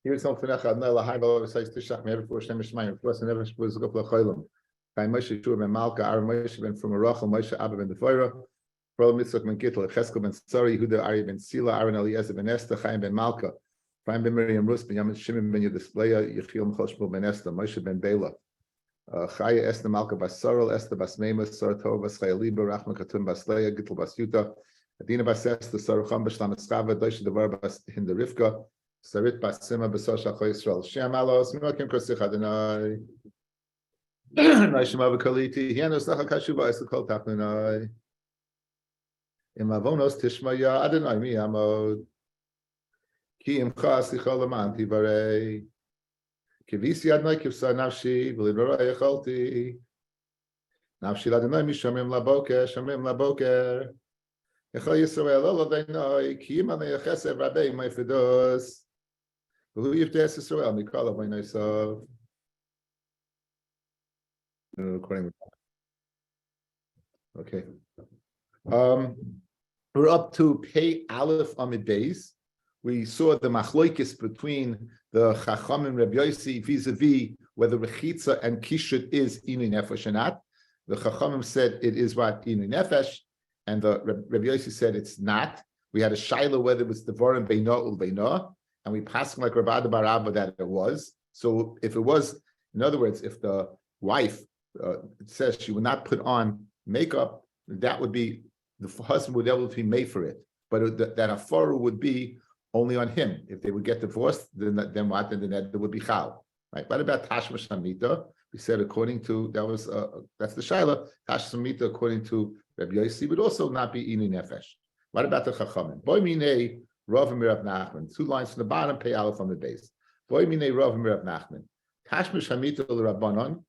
Here's something else. I know Lahai Bala says to Shach Meir for Shem Shemaim. For us, never was go for Cholim. By Moshe Shur ben Malka, Aaron Moshe ben from Arachel, Moshe Abba ben Defoira, Pro Mitzvah ben Gittel, Cheskel ben Sari, Huda Ari ben Sila, Aaron Eliezer ben Esther, Chaim ben Malka, Chaim ben Miriam Rus ben Yamin Shimon ben Yudisplaya, Yechiel Mchoshmul ben Esther, Moshe ben Bela, Chaya Esther Malka bas Sorel, Esther bas Mema, Sor Tov bas Chaya Liba, Rachman Katum bas Leia, Gittel bas Yuta, Adina bas Esther, Sarucham bas Shlam Eschava, Doish Devar bas Hinder Rivka, Sarit bas Sima bas Shach Yisrael, Shem Alos, Mimakim Kosich Adonai. Naishma v'kaliti hianos lacha kashuva esakol tapnai. Imavonos tishma ya Adonai mi amod. Ki imcha sichol amanti varei. Kivisi Adonai kivsa nafshi v'lidvarei echolti. Nafshi Adonai mishamim laboker shamim laboker. Echol Yisrael lo v'noi ki imanei chesed rabei meifidos. V'hu yivtes Yisrael mikol avnei sov. Okay. We're up to Pei Aleph Amid Beis. We saw the machloikis between the Chacham and Rabbi Yossi vis-a-vis whether Rechitza and Kishut is Inu Nefesh or not. The Chachamim said it is what Inu Nefesh, and the Rabbi Yossi said it's not. We had a shaila whether it was Devarim Beina ul Beina, and we passed like Rabbi Bar Abba that it was. So if it was, in other words, if the wife it says she would not put on makeup, that would be the husband would be able to be made for it, but that afara would be only on him. If they would get divorced, then what? Then there would be chal. Right? What about tashma shamita? We said according to that's the shaila. Tashma shamita according to Rabbi Yossi would also not be inu nefesh. What about the chachamim? Boy minei Rav and Rav Nachman. 2 lines from the bottom, pay aleph on the base. Boy minei Rav and Rav Nachman. Tashma shamita l'Rabbanon.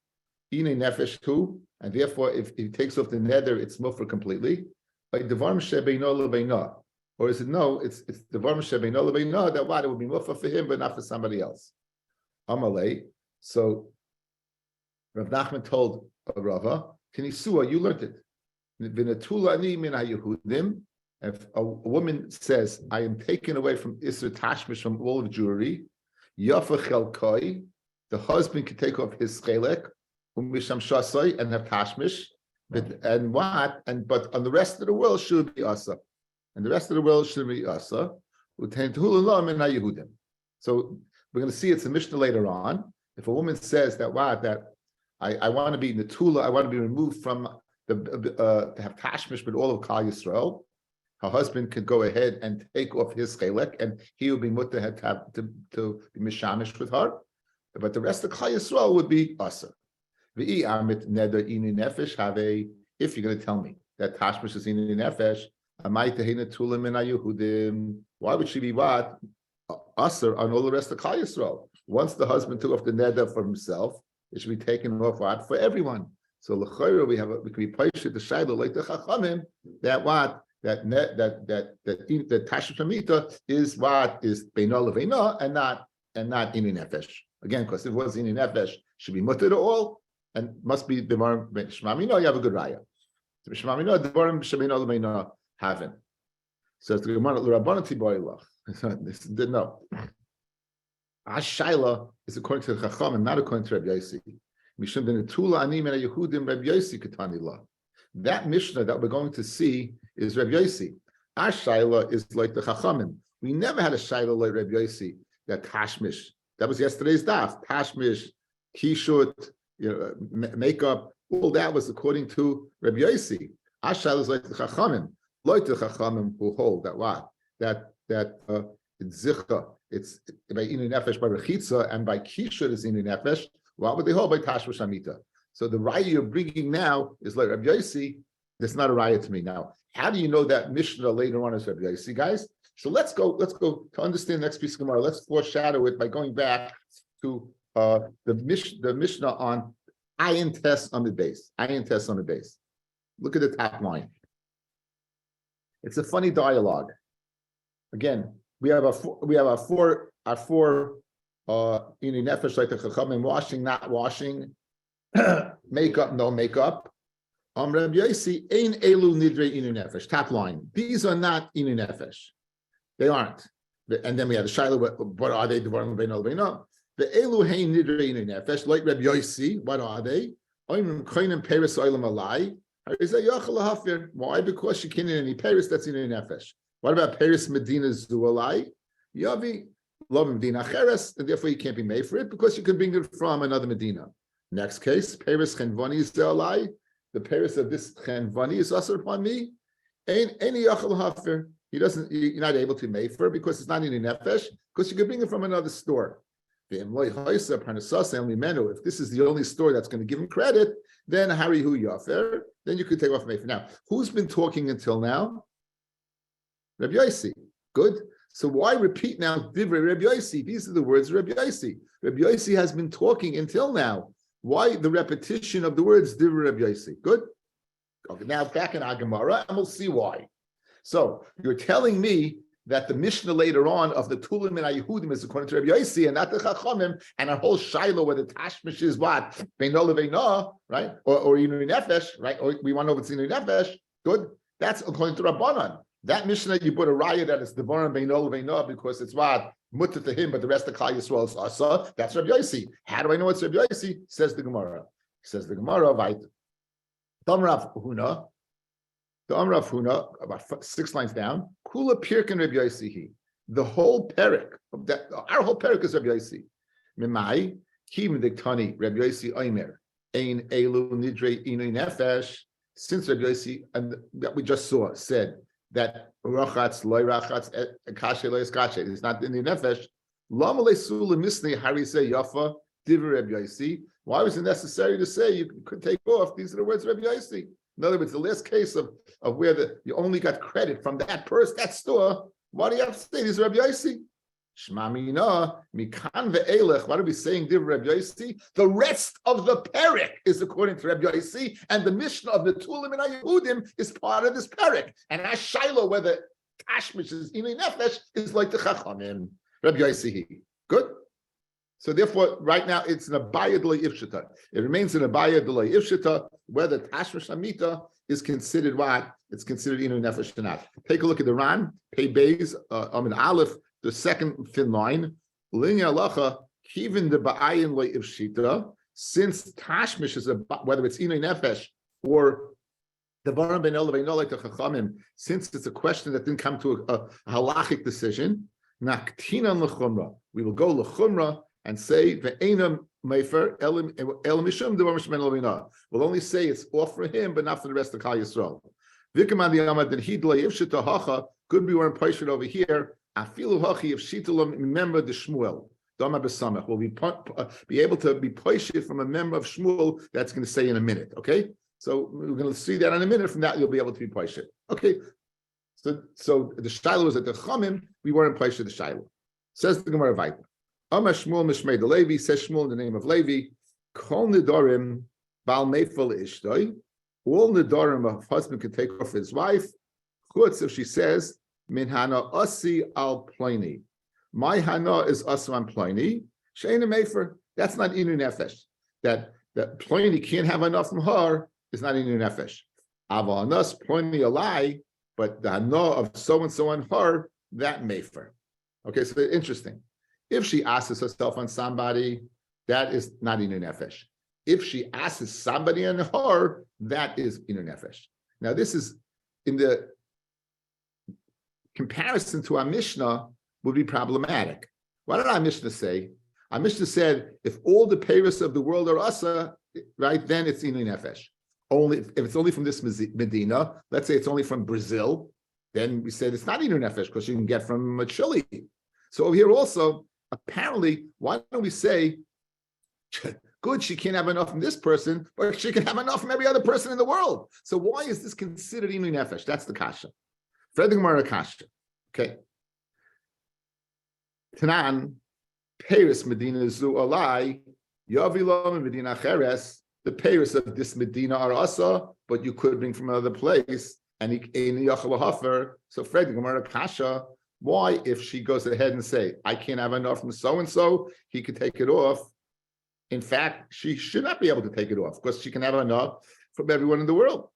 Ine nefesh too, and therefore, if he takes off the neder, it's mufar completely. Like devarim shebeino lebeina, or is it no? It's devarim shebeino lebeina that what it would be mufar for him, but not for somebody else. Amalei. So Rav Nachman told Rava, "Kinisua, you learned it. V'natula ani min haYehudim." If a woman says, "I am taken away from Isra Tashmish from all of jewelry," Yafa chelkoi, the husband can take off his chelek. And have tashmish, but on the rest of the world should be asa, and the rest of the world should be asa. So we're going to see it's a Mishnah later on. If a woman says that I want to be netula, I want to be removed from to have tashmish with all of Kal Yisrael, her husband could go ahead and take off his chelek, and he would be mutter to be mishamish with her, but the rest of Kal Yisrael would be asa. If you're going to tell me that Tashmish is inu nefesh, why would she be what? Aser on all the rest of Kal Yisrael. Once the husband took off the neder for himself, it should be taken off what? For everyone. So l'chayra we can be paished the shayla like the Chachamim that what? That Tashmish Hamita is what? Is beina leveina and not inu nefesh. Again, because if it was inu nefesh, should be mutter to all. And must be Devarim Shemamino, you have a good raya. Shemamino, Devarim Shemino Lemeino haven't. So it's the Gemara L'Rabbanan Tiboilach. No. Ashayla is according to the Chacham and not according to Rabbi Yossi. Mishum Benetula Ani Mena Yehudim Rabbi Yossi Ketanila. That Mishnah that we're going to see is Rabbi Yossi. Ashayla is like the Chachamim. We never had a Shayla like Rabbi Yossi that Tashmish. That was yesterday's daf. Tashmish, Kishut. Makeup, all that was according to Rabbi Yossi. Ashal is like the Chachamim, like the Chachamim who hold that what that it's zicha, it's by inu nefesh by rechitza and by kishur is inu nefesh. What would they hold by tashmish hamita? So the raya you're bringing now is like Rabbi Yossi. That's not a raya to me now. How do you know that Mishnah later on is Rabbi Yossi, guys? So let's go to understand the next piece of Gemara. Let's foreshadow it by going back to the Mishnah on ayin test on the base. Ayin test on the base. Look at the top line. It's a funny dialogue. Again, we have our four inu nefesh like the Chachamim, washing, not washing, makeup, no makeup. Rabbi Yossi ein elu nidrei inu nefesh. Top line. These are not inu nefesh. They aren't. And then we have the Shiloh, what are they? Devarim Beino Lebeino. The Elu Hein Nidrei Inui Nefesh, like Rabbi Yossi, what are they? Oimim Koinim Peres Oilam Alai. Why? Because she can't eat any Paris that's in Nefesh. What about Paris Medina Zualai? Yavi Love Medina Cheres, and therefore you can't be made for it because you could bring it from another Medina. Next case, Paris Chenvani Zualai. The Paris of this Chenvani is also upon me. Ain't any Yachal Hafer. He doesn't. You're not able to make for it because it's not in Nefesh because you could bring it from another store. If this is the only store that's going to give him credit, then Harihu Yafer, then you could take off Mefer. Now, who's been talking until now? Rabbi Yossi. Good. So why repeat now Divrei Rabbi Yossi? These are the words of Rabbi Yossi. Rabbi Yossi has been talking until now. Why the repetition of the words Divrei Rabbi Yossi? Good. Okay, now back in our Gemara, and we'll see why. So you're telling me that the Mishnah later on of the Tulim and Yehudim is according to Rabbi Yossi and not the Chachamim, and our whole Shiloh where the Tashmish is what? Beino Lebeino, right? Or Inui Nefesh, right? Or we want to know if it's Inui Nefesh. Good. That's according to Rabbanan. That Mishnah, you put a raya that it's Devarim Beino Lebeino because it's what? Mutter to him, but the rest of Klal Yisrael is Asa. That's Rabbi Yossi. How do I know it's Rabbi Yossi? Says the Gemara. Says the Gemara, right? Tam Rav Huna. The Amrav Huna, about 6 lines down, Kula Pirkin Rabbi Yossi. The whole parak of that, our whole parak is Rabbi Yossi. Mimai Kim Diktani Rabbi Yossi Omer Ein Elu Nidrei Inui Nefesh. Since Rabbi Yossi and that we just saw said that Rachatz Loy Rachatz Kashe Loy Kashe is not in the Nefesh. Lama Lesul Misni Harise Yafa Divrei Rabbi Yossi. Why was it necessary to say you could take off? These are the words of Rabbi Yossi. In other words, the last case of where you only got credit from that person, that store, why do you have to say this is Rabbi Yossi? Shema mina, mikan ve'elech. What are we saying, Div Rabbi Yossi? The rest of the parak is according to Rabbi Yossi, and the Mishnah of the Tulim and Yehudim is part of this parak. And as Shiloh, where the Tashmish is Inui Nefesh, is like the Chachamim. Rabbi Yossi. Good? So therefore, right now, it's an Abaya D'Loi Ifshita. It remains an Abaya D'Loi Ifshita, whether Tashmish Amita is considered what? It's considered Inui Nefesh or not. Take a look at the Ran, Pei Beis, Aleph, the second thin line. Linya Alacha, Kivin the Ba'ayin Loi Ifshita, since Tashmish is whether it's Inui Nefesh or the Varam Ben Elevaino like the Chachamim, since it's a question that didn't come to a halachic decision, Naktina L'chumra. We will go L'chumra and say ve'enam mefer el mishum devar mishmen lovina. We'll only say it's off for him, but not for the rest of Klal Yisrael. V'kaman diyamad that he delay if shita hacha could be wearing paishet over here. Afilu hachi if shitalam remember the Shmuel. Dama b'samach will be able to be paishet from a member of Shmuel. That's going to say in a minute. Okay, so we're going to see that in a minute. From that, you'll be able to be paishet. Okay, so the Shiloh was at the Chamim. We weren't paishet the Shiloh. Says the Gemara Vayta. Amar Shmuel Mishmei the Levi, says Shmuel in the name of Levi, Kol Nedarim Bal Meifel Ishtoi. All Nedarim a husband can take off his wife. Chutz if she says, Min Hana Asi Al Pliny. My Hana is Asu on Pliny. Sheina Meifer. That's not Inu Nefesh. That Pliny can't have enough from her is not Inu Nefesh. Aval Anas Pliny a lie, but the Hana of so and so on her, that Meifer. Okay, so interesting. If she asks herself on somebody, that is not Inu Nefesh. If she asks somebody on her, that is Inu Nefesh. Now, this is in the comparison to our Mishnah would be problematic. What did our Mishnah say? Our Mishnah said, if all the peiros of the world are asa, right, then it's Inu Nefesh. Only if it's only from this Medina, let's say it's only from Brazil, then we said it's not Inu Nefesh because you can get from Chile. So over here also, apparently, why don't we say, good, she can't have enough from this person, but she can have enough from every other person in the world. So why is this considered Inu Nefesh? That's the kasha. Fred the Gemara kasha. Okay. Tanan, Paris Medina zu alai, Yavilom Medina Cheres. The Paris of this Medina are asa, but you could bring from another place, and so Fred the Gemara kasha. Why, if she goes ahead and say, I can't have enough from so-and-so, he could take it off. In fact, she should not be able to take it off because she can have enough from everyone in the world.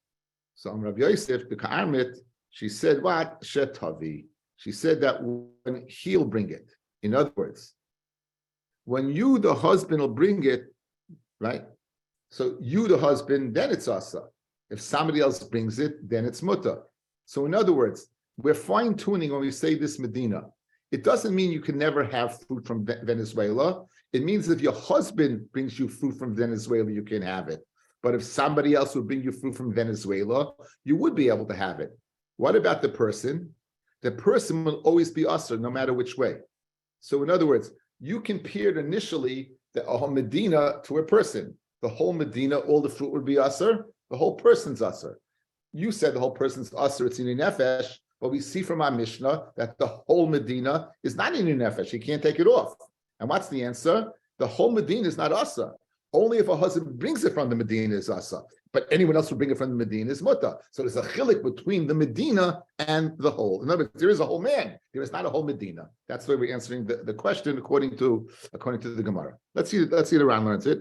So Rabbi Yosef, the Ka'armit, she said, what? Shetavi. She said that when he'll bring it. In other words, when you, the husband, will bring it, right? So you, the husband, then it's asa. If somebody else brings it, then it's muta. So in other words, we're fine-tuning when we say this Medina. It doesn't mean you can never have fruit from Venezuela. It means if your husband brings you fruit from Venezuela, you can have it. But if somebody else would bring you fruit from Venezuela, you would be able to have it. What about the person? The person will always be usher, no matter which way. So in other words, you compared initially the whole Medina to a person. The whole Medina, all the fruit would be usher. The whole person's usher. You said the whole person's usher, it's in nefesh, but we see from our Mishnah that the whole Medina is not in nefesh. You can't take it off. And what's the answer? The whole Medina is not usher. Only if a husband brings it from the Medina is asa, but anyone else who bring it from the Medina is muta. So there's a chilik between the Medina and the whole. In other words, there is a whole man. There is not a whole Medina. That's the way we're answering the question according to the Gemara. Let's see the Ran learns it.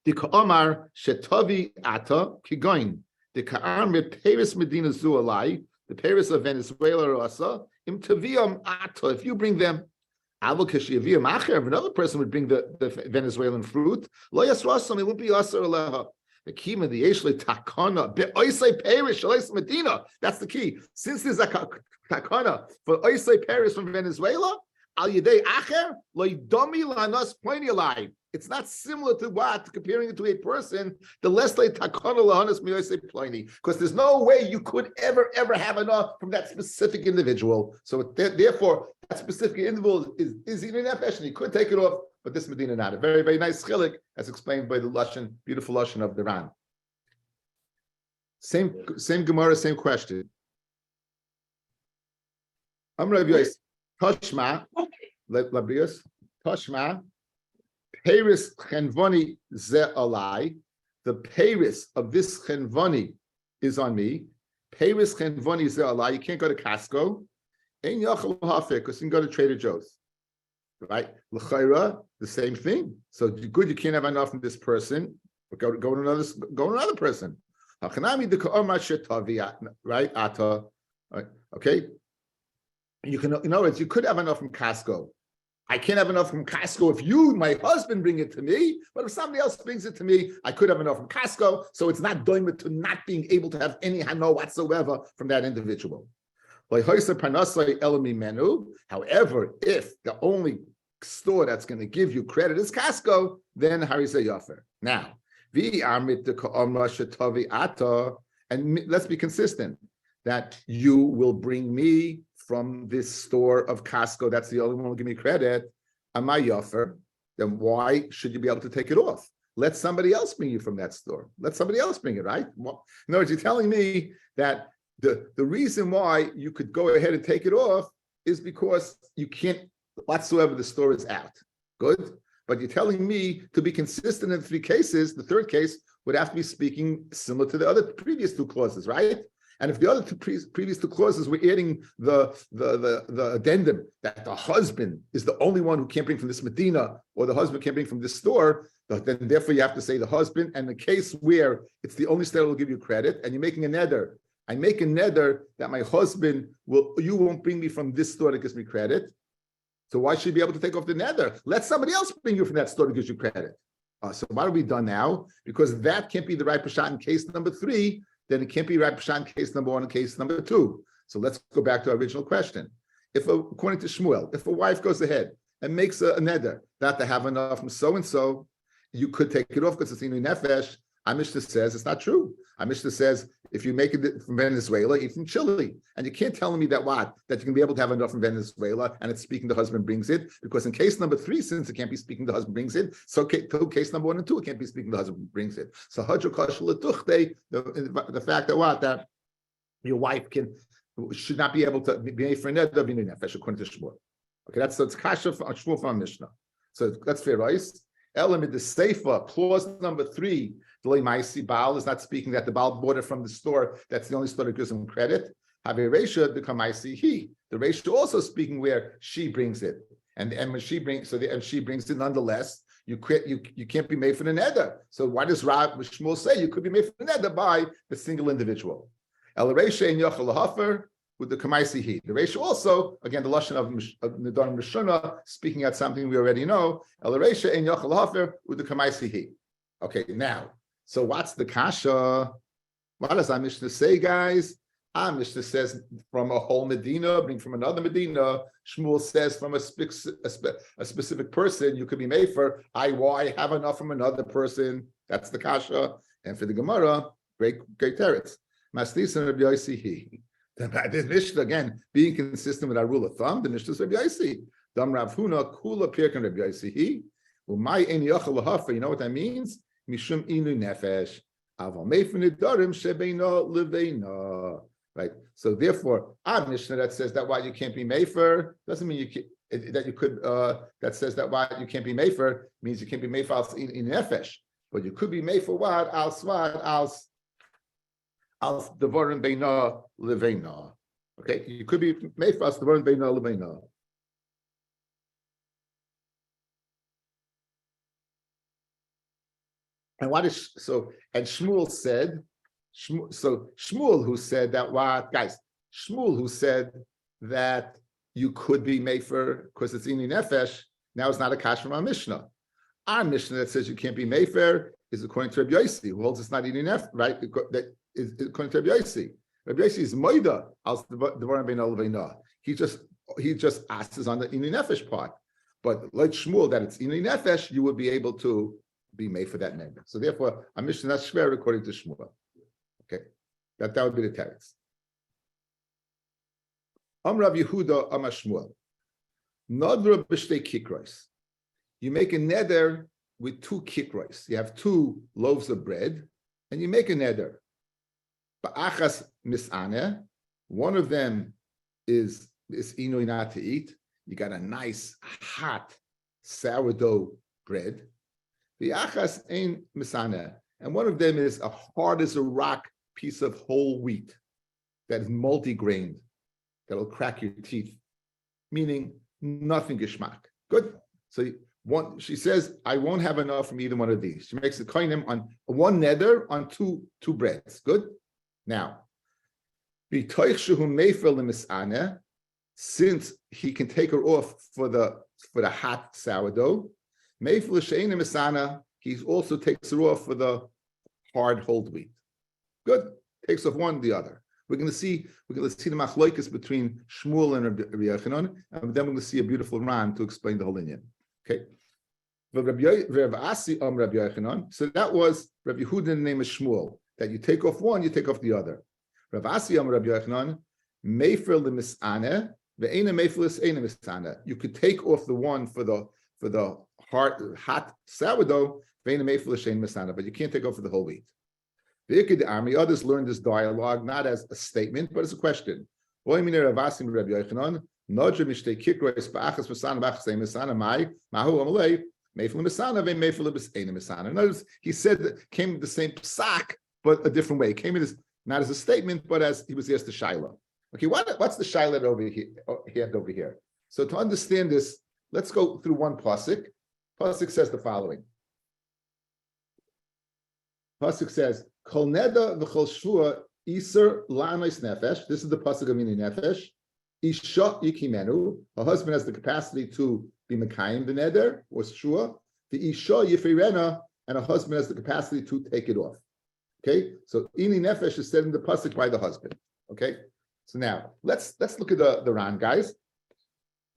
The Ka'amar Shetavi Ata Kigoin. The Ka'ar mit Paris Medina Zualai. The Paris of Venezuela or asa im Taviam Ata. If you bring them. If another person would bring the Venezuelan fruit, lo yasrasam, it would be asar aleha. The key of the yeshli takana be'oisei perish shaleis Medina. That's the key. Since there's a takana for oisei perish from Venezuela, al yedei acher lo yidami lanas poini alai. It's not similar to what comparing it to a person. The less like takana lahanas miyoisei poini, because there's no way you could ever have enough from that specific individual. So therefore, that specific individual is in nefesh, and you could take it off, but this Medina not. A very, very nice chilik, as explained by the Lashon, beautiful Lashon of the Ran. Same Gemara, same question. Rabbi Yos, Toshma, Rabbi Yos, Toshma, Paris Chenvoni ze alai. The Paris of this Chenvoni is on me. Paris Chenvoni ze alai. You can't go to Costco. Ein yachal hafek, because you can go to Trader Joe's, right? L'chayra, the same thing. So good, you can't have enough from this person, but go to another person. Hachanami de ka'omar shetavi, right? Ata, okay. You can, in other words, you could have enough from Costco. I can't have enough from Costco if you, my husband, bring it to me. But if somebody else brings it to me, I could have enough from Costco. So it's not doing it to not being able to have any hano whatsoever from that individual. However, if the only store that's going to give you credit is Costco, then Hariseh Yafer. Now, and let's be consistent that you will bring me from this store of Costco. That's the only one who will give me credit. Amay Yafer. Then why should you be able to take it off? Let somebody else bring you from that store. Let somebody else bring it, right? Well, in other words, you're telling me that the reason why you could go ahead and take it off is because you can't whatsoever, the store is out. Good. But you're telling me to be consistent in the three cases, the third case would have to be speaking similar to the other previous two clauses, right? And if the other two previous two clauses were adding the addendum that the husband is the only one who can't bring from this Medina, or the husband can't bring from this store, then therefore you have to say the husband. And the case where it's the only store that will give you credit, and you're making a neder. I make a neder that my husband you won't bring me from this store that gives me credit. So why should you be able to take off the neder? Let somebody else bring you from that store that gives you credit. So what are we done now? Because that can't be the right pshat in case number 3, then it can't be right pshat in case number 1 and case number 2. So let's go back to our original question. According to Shmuel, if a wife goes ahead and makes a neder not to have enough from so-and-so, you could take it off because it's in nefesh. Our Mishnah says it's not true. Our Mishnah says if you make it from Venezuela, eat from Chile. And you can't tell me that you can be able to have enough from Venezuela and it's speaking the husband brings it, because in case number 3, since it can't be speaking the husband brings it, so case number 1 and 2, it can't be speaking the husband brings it. So the fact that your wife should not be able to be made for neder nefesh according to Shmuel. Okay, that's kasha on Shmuel from Mishnah. So that's fair, right? Element the Seifa, clause number 3, the Maisi Baal is not speaking that the Baal bought it from the store. That's the only store that gives him credit. Have a Reisha, the Kamaisi he. The Reisha also speaking where she brings it, and when she brings and she brings it nonetheless. You can't be made for the neder. So why does Shmuel say you could be made for the neder by the single individual? El Reisha in Yochel Hafer. with the Kamaisi he. The Reisha also, again, the Lashon of Nedarim Rishona, speaking at something we already know, El Reisha Ein Yochel Hafer with the Kamaisi he. Okay, now, so what's the Kasha? What does our Mishnah say, guys? Our Mishnah says from a whole Medina, bring from another Medina. Shmuel says from a specific person, you could be made for, I have enough from another person. That's the Kasha. And for the Gemara, great teretz. Maslis and Rabbi Yossi he. This Mishnah, again, being consistent with our rule of thumb, the Mishnah is Rabbi Yossi. Dam Rav Huna, Kula Pirkan Rabbi Yossi he. Umay Ein Yochel Lahafa, you know what that means? Mishum Inu Nefesh. Aval Meifin Nedarim Shebeino Leveino. Right. So therefore, our Mishnah that says that why you can't be mefer doesn't mean you can, that you could. That says that why you can't be mefer means you can't be mefer in nefesh, but you could be mefer what al svad al devarim beina leveina. Okay, you could be mefer al devarim beina leveina. And what is so? And Shmuel said. So Shmuel, who said that what guys? Shmuel, who said that you could be mefer because it's ini nefesh. Now it's not a kash from our Mishnah. Our Mishnah that says you can't be mefer is according to Rabbi Yossi, who holds it's not ini nefesh, right? That is according to Rabbi Yossi. Rabbi Yossi is moida al devarim bein al. He just asks on the ini nefesh part, but like Shmuel that it's ini nefesh, you would be able to be made for that name. So therefore, our Mishnah is shver according to Shmuel. Okay, that would be the teretz. Rav Yehuda Amar Shmuel. Nadra b'shtei kikros. You make a neder with 2 kikros. You have 2 loaves of bread, and you make a neder. Ba'achas misane. One of them is inui not to eat. You got a nice hot sourdough bread. Ba'achas ein misane. And one of them is a hard as a rock piece of whole wheat that is multi-grained, that'll crack your teeth, meaning nothing geschmack. Good. So she says, I won't have enough from either one of these. She makes a koinim on one neder on two breads. Good. Now, since he can take her off for the hot sourdough, he also takes her off for the hard whole wheat. Good. Takes off one, the other. We're going to see the machloikis between Shmuel and Rabbi Yochanan, and then we're going to see a beautiful Ran to explain the whole inyan. Okay. So that was Rabbi Yehuda in the name of Shmuel, that you take off one, you take off the other. Rav Asi Amar Rabbi Yochanan, Mefer lemisane, ve'ena mefer l'seina misane. You could take off the one for the hot sourdough, ve'ena mefer l'seina misane, but you can't take off for the whole wheat. The army, others learned this dialogue not as a statement, but as a question. Notice he said that came the same psak, but a different way. It came in as not as a statement, but as he was asked the shaila. Okay, what's the shaila over here? So to understand this, let's go through one pasuk. Pasuk says the following. Pasuk says, Kol neda v'chol shvua iser la'anois nefesh. This is the pasuk of mini nefesh. Isha yikimenu. A husband has the capacity to be mekayim the neder or shvua. The isha yifirena, and a husband has the capacity to take it off. Okay, so ini nefesh is said in the pasuk by the husband. Okay, so now let's look at the Ran, guys.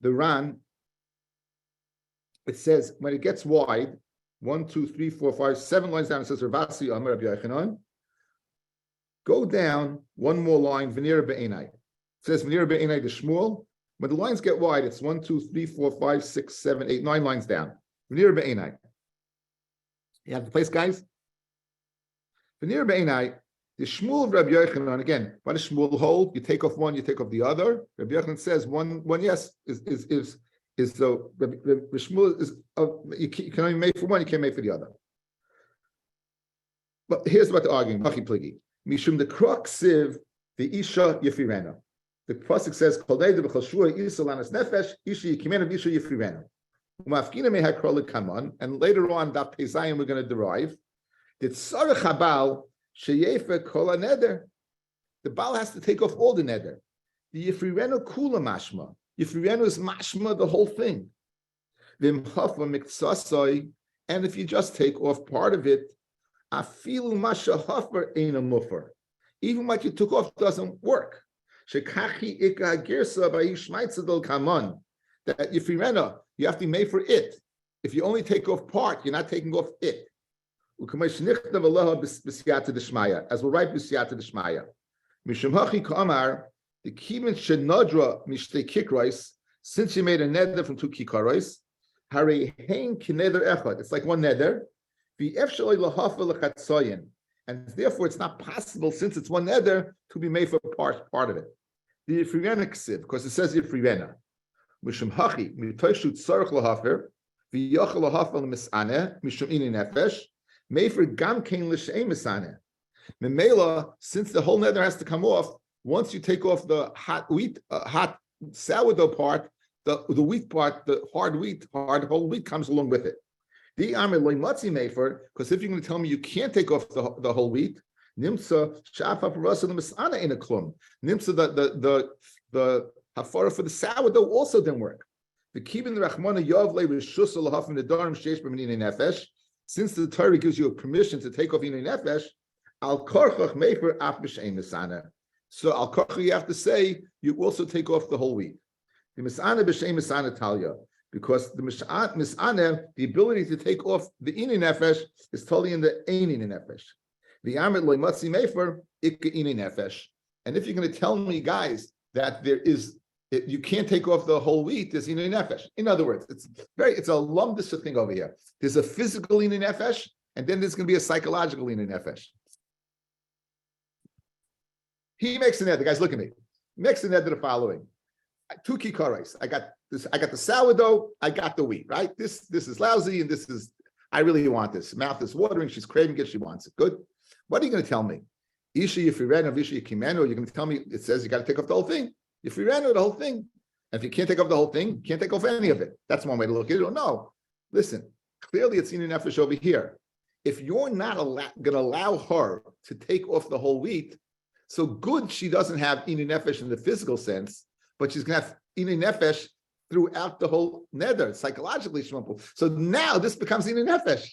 The Ran, it says when it gets wide. 1, 2, 3, 4, 5, 7 lines down. It says Ravasi Amar Rabbi Yochanan. Go down one more line. V'nira be'enai. It says V'nira be'enai to Shmuel. When the lines get wide, it's 1, 2, 3, 4, 5, 6, 7, 8, 9 lines down. V'nira be'enai. You have the place, guys. V'nira be'enai. The Shmuel of Rabbi Yochanan. Again, what does Shmuel hold? You take off one, you take off the other. Rabbi Yochanan says one yes is so Shmuel is you can only make for one, you can't make for the other. But here's what they're arguing. Mishum the siv the isha yifirena. The pasuk says kol neder b'chol shvua isa lanas nefesh isha yikimenu isha yifirena. Umafkina mehakrolik kaman, and later on Daf Pezayim we're going to derive that tzarech habal sheyefer kol neder. The Baal has to take off all the neder. The Yifrirenu kula mashma. Yifrirenu is mashma, the whole thing. Vim hafa miktsasoi, and if you just take off part of it, afilu masha hafer ein a mufer. Even what you took off doesn't work. Shekachi ika girsa ba'ishmaitzadol kaman. That Yifrirenu, you have to be made for it. If you only take off part, you're not taking off it. As we'll write b'siyata d'shmaya. Mishum hachi k'amar, the kimin shenadra mishtei kikrois, since you made a neder from two kikarois, hare hein kineder echad. It's like one neder. V'efshalei lahafa l'chatzoyin, and therefore it's not possible, since it's one neder, to be made for part of it. The Yifrirena ksiv, because it says Yifrirena. Mishum hachi mitoishu tzarich lahafer v'yachal lahafer l'misane mishum ini nefesh. Mefer gam kein l'sheim misane. Memela, since the whole nether has to come off, once you take off the hot wheat, hot sourdough part, the wheat part, the hard whole wheat comes along with it. The amir loy matzi mefer, because if you're going to tell me you can't take off the whole wheat, nimsa shafa parasa l'misane in a klum. Nimsa the hafara for the sourdough also didn't work. The kibin rachmana yavle rishus lahaf in the Nedarim sheish b'minei nefesh. Since the Torah gives you a permission to take off inei nefesh, al korchach mefer af b'shein misana. So al korchach you have to say you also take off the whole wheat. The misana b'shein misana talya, because the misana, the ability to take off the inei nefesh is totally in the ein inei nefesh. The amit loy matzi mefer ikka inei nefesh. And if you're going to tell me, guys, that you can't take off the whole wheat, there's inei nefesh. In other words, it's a lumdus thing over here. There's a physical inei nefesh, and then there's going to be a psychological inei nefesh. He makes an the guys, look at me. He makes an the following. Two kikares. I got the sourdough, I got the wheat, right? This is lousy, and this is, I really want this. Mouth is watering, she's craving it, she wants it. Good. What are you going to tell me? Isha, if you read of Isha Kimeno, you're going to tell me it says you got to take off the whole thing. If you ran over the whole thing, and if you can't take off the whole thing, you can't take off any of it. That's one way to look at it. Or no, listen, clearly it's in nefesh over here. If you're not going to allow her to take off the whole wheat, so good she doesn't have inei nefesh in the physical sense, but she's going to have inei nefesh throughout the whole neder, psychologically. So now this becomes inei nefesh.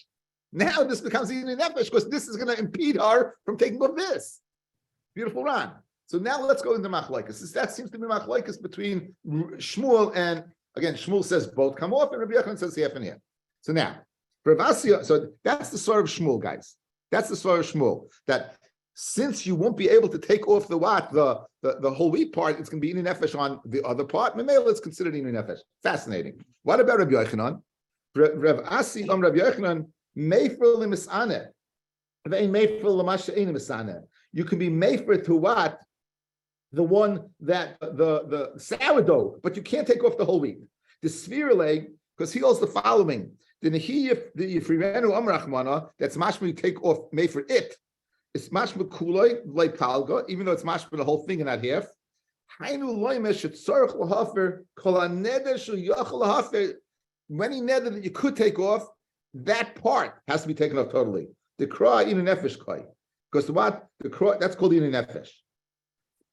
Now this becomes inei nefesh because this is going to impede her from taking off this. Beautiful, Ron. So now let's go into machlokes. That seems to be machlokes between Shmuel and, again, Shmuel says both come off, and Rabbi Yochanan says half and half. So now, so that's the sort of Shmuel, guys. That's the sort of Shmuel, that since you won't be able to take off the whole wheat part, it's going to be inei nefesh on the other part. Maybe it's considered inei nefesh. Fascinating. What about Rabbi Yochanan? Rav Asi Rabbi Yochanan mefer l'misane, ve'ein mefer l'masha ein misane. You can be mefer to what? The one that the sourdough, but you can't take off the whole wheat. The spherule, because he holds the following: the Yifrirenu amrachmana, that's mashma you take off made for it. It's mashma kuloi like palga, even though it's mashma the whole thing in that half. Hainu loimesh etzorach lahafer kol haneder shel yachal lahafer. Any neder that you could take off, that part has to be taken off totally. The kra in a nefesh kai, because what the kra, that's called in a nefesh.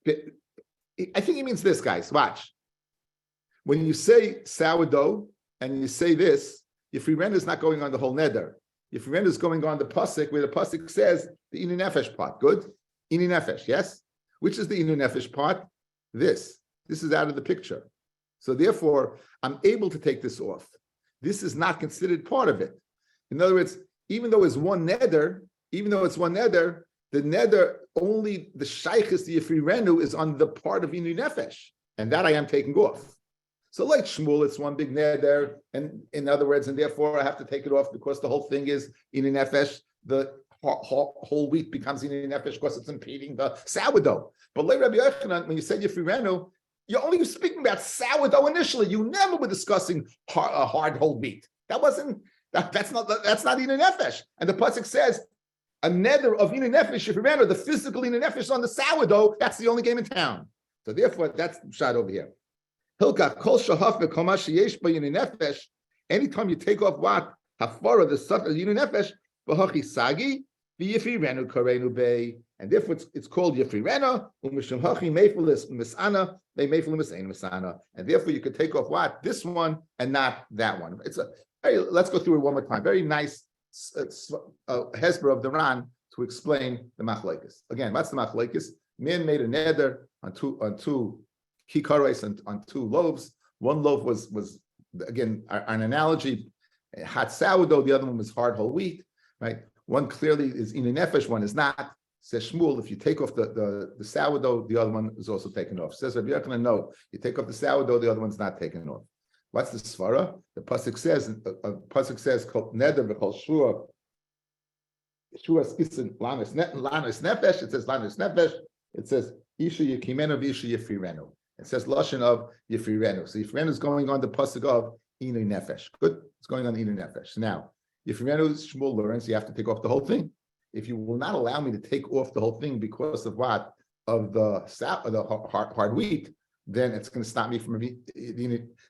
I think he means this, guys. Watch. When you say sourdough and you say this, your free render is not going on the whole neder. Your free render is going on the pasuk where the pasuk says the inei nefesh part. Good, inei nefesh. Yes. Which is the inei nefesh part? This. This is out of the picture. So therefore, I'm able to take this off. This is not considered part of it. In other words, even though it's one neder, the neder, only the shaykhis, the Yifrirenu, is on the part of inei nefesh, and that I am taking off. So like Shmuel, it's one big neder, and in other words, and therefore I have to take it off because the whole thing is inei nefesh. The whole wheat becomes inei nefesh because it's impeding the sourdough. But like Rabbi Yochanan, when you said Yifrirenu, you're only speaking about sourdough initially. You never were discussing hard whole wheat. That's not inei nefesh. And the pasuk says, a neder of inei nefesh, if you remember, the physical inei nefesh on the sourdough, that's the only game in town. So therefore, that's shot over here. Hilka kol shahaf v'kol sheyesh ba inei nefesh. Anytime you take off what hafara, the stuff of inei nefesh, v'hachi sagi v'yifirenu karenu bei, and therefore it's called yifirenu umishum hachi meifulis misana they meifulis ein misana, and therefore you could take off what this one and not that one. It's a let's go through it one more time. Very nice hesper of the Ran to explain the machlokes. Again, what's the machlokes? Man made a neder on two kikares and on two loaves. One loaf was again an analogy, hot sourdough. The other one was hard whole wheat. Right. One clearly is in nefesh. One is not. Says Shmuel, if you take off the sourdough, the other one is also taken off. Says Rabbi Yochanan, no, you take off the sourdough, the other one's not taken off. What's the svara? The pasuk says called neder v'chol shua. Shua skitzen lanos nefesh. It says lanos nefesh. It says isha yekimenu v'isha yefirenu. It says lashon of yefirenu. So yefirenu is going on the pasuk of inu nefesh. Good, it's going on inu nefesh. Now yefirenu Shmuel learns you have to take off the whole thing. If you will not allow me to take off the whole thing because of what of the hard wheat, then it's going to stop me from.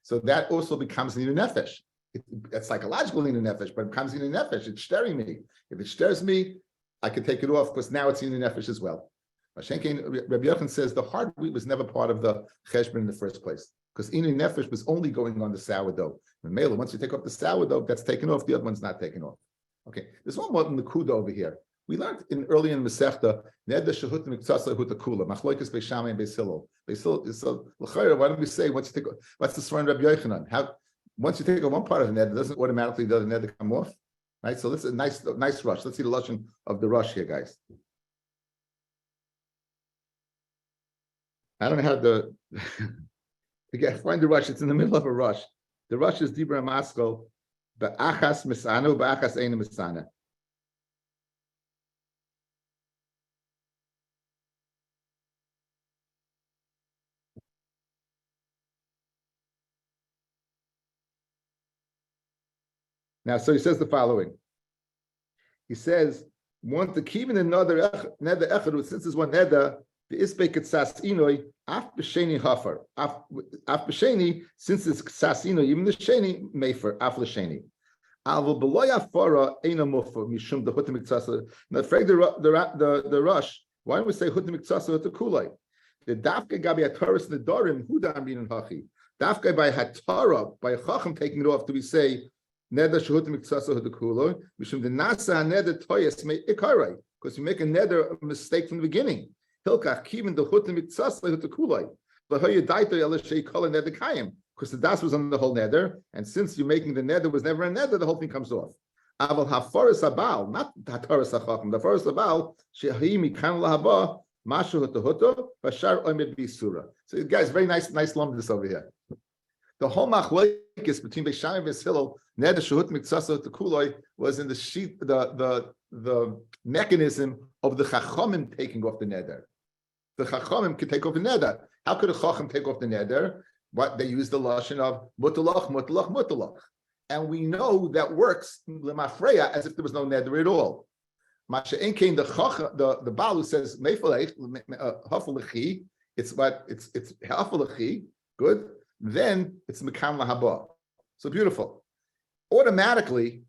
So that also becomes inu nefesh. It's psychological inu nefesh, but it becomes inu nefesh. It's stirring me. If it stirs me, I can take it off because now it's inu nefesh as well. Rabbi Yochanan says the hard wheat was never part of the cheshbon in the first place because inu nefesh was only going on the sourdough. And Mela, once you take off the sourdough, that's taken off. The other one's not taken off. Okay, there's one more in the kuda over here. We learned early in Masechta neder shehut miktsasa hut kula machlokes Beis Shammai and Beis Hillel. So why don't we say once you take what's the svara in Rabbi Yochanan? How once you take one part of the neder, doesn't automatically the other neder come off, right? So this is a nice rush. Let's see the lashon of the rush here, guys. I don't have the find the rush. It's in the middle of a rush. The rush is Dibra Maskal, ba'achas misanu, ba'achas ein misana. Now, so he says the following. He says, want to keep in another neder echad, since there's one neder, the isbei ketzas inoi, af b'sheni hafar. Af b'sheni, since it's ketzas inoi, even the sheni, mefer, af l'sheni. Alvo beloy afara, eina mufa, mishum the hutim ketzasa. Now, the rush, why don't we say hutim ketzasa hutim kulai? The dafke gabi ataris nedarim, huda amin hachi. Dafke by hatara, by chacham taking it off, do we say, neder shehutim miktsasa hudakulo, mishum the nasa neder toyes me ikarai, because you make a neder mistake from the beginning. Hilkach kivin the hutim miktsasa hudakuloi, but how you daito elashei kol neder kayim, because the das was on the whole neder, and since you're making the neder was never a neder, the whole thing comes off. Aval hafaris abal, not hataris achachim, the faris abal shehi mikan lahaba mashu hutahuto bashar oimid bisura. So guys, very nice lumdus over here. The whole machlokes between Beis Shammai and Beis Hillel, neder shehut miktsasa tekuloi, was in the sheet, the mechanism of the chachamim taking off the neder. The chachamim could take off the neder. How could a chacham take off the neder? What they use the lashon of mutalach, mutalach, mutalach, and we know that works lemafreya as if there was no neder at all. Masha'en came the Baal who says meifalech hafalechi. It's hafalechi. Good. Then it's Mekam Lahaba. So beautiful. Automatically,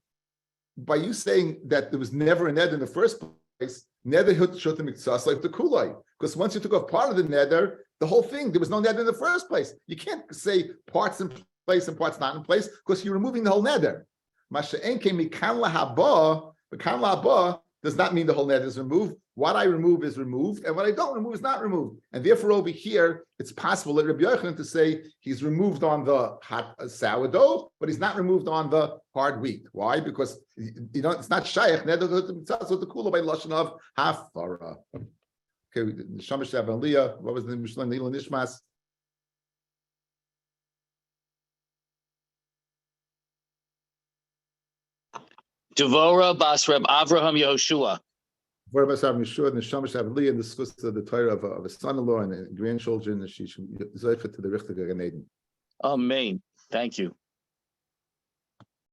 by you saying that there was never a neder in the first place, neder shotim miktsas like the kulai. Because once you took off part of the neder, the whole thing, there was no neder in the first place. You can't say parts in place and parts not in place because you're removing the whole neder. Masha'en came Mekam Lahaba does not mean the whole neder is removed. What I remove is removed, and what I don't remove is not removed. And therefore, over here, it's possible that Rabbi Yochanan to say he's removed on the hot sourdough, but he's not removed on the hard wheat. Why? Because it's not shaykh. Neder the kula by lashon of hafara. Okay, the Shamash Aliyah. What was the Mishnah Nila Nishmas? Devora Bas Reb Avraham Yehoshua. Devora Bas Avraham Yehoshua, and the Shamash Aliyah discussed the Torah of a son-in-law and grandchildren, and she should zeicha to the Richter Gan Eden. Amen. Thank you.